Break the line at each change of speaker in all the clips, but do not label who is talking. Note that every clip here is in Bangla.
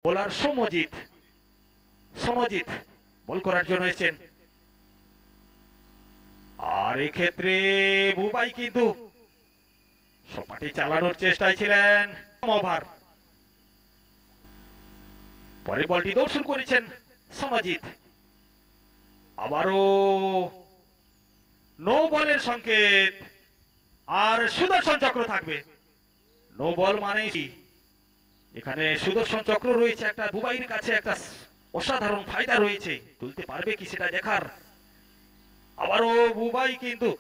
বোলার সমজিৎ সমজিৎ বল করার জন্য এসেছেন। আর এক্ষেত্রে বুবাই কিন্তু সপাটি চালানোর চেষ্টায় ছিলেন। ওভার পরে বলটি দর্শন করেছেন সমজিৎ। আবারও নো বলের সংকেত, আর সুদর্শন চক্র থাকবে। নো বল মানে এখানে সুদর্শন চক্র রয়েছে, একটা বুবাইয়ের কাছে একটা অসাধারণ ফায়দা রয়েছে, তুলতে পারবে কি সেটা দেখার। আবারও বুবাই কিন্তু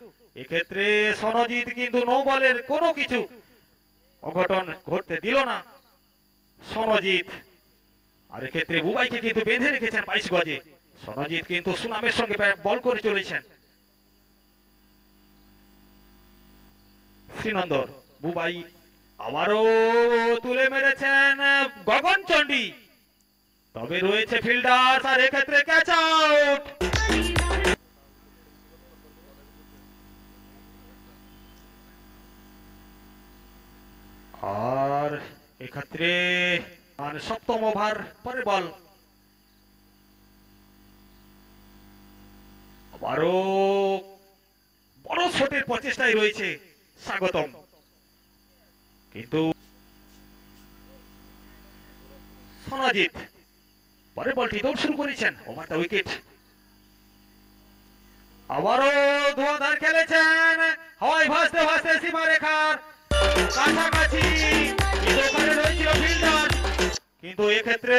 এক্ষেত্রে সনজিৎ কিন্তু নো বলের কোনো কিছু অঘটন ঘটতে দিল না সনজিৎ। আর এক্ষেত্রে বুবাইকে কিন্তু বেঁধে রেখেছেন 22 গজে। সনজিৎ কিন্তু সুনামের সঙ্গে বল করে চলেছেন। শ্রীনন্দর বুবাই আবারও তুলে মেরেছেন গগনচণ্ডী, তবে রয়েছে ফিল্ডার, আর এক্ষেত্রে ক্যাচ আউট। আর এক্ষেত্রে সপ্তম ওভার পরে বল। আবারও বড় শটের প্রচেষ্টায় রয়েছে স্বাগতম, কিন্তু সনজিৎ পরে বলটি দৌড় শুরু করেছেন। ওভারটা উইকেট। আবারও ধোঁয়াধার খেলেছেন, হাওয়ায় ভাসতে ভাসতে সীমারেখার কাছাকাছি, কিন্তু ওখানে রয়েছিল ফিল্ডার, কিন্তু এক্ষেত্রে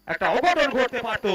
একটা অঘটন ঘটতে পারত।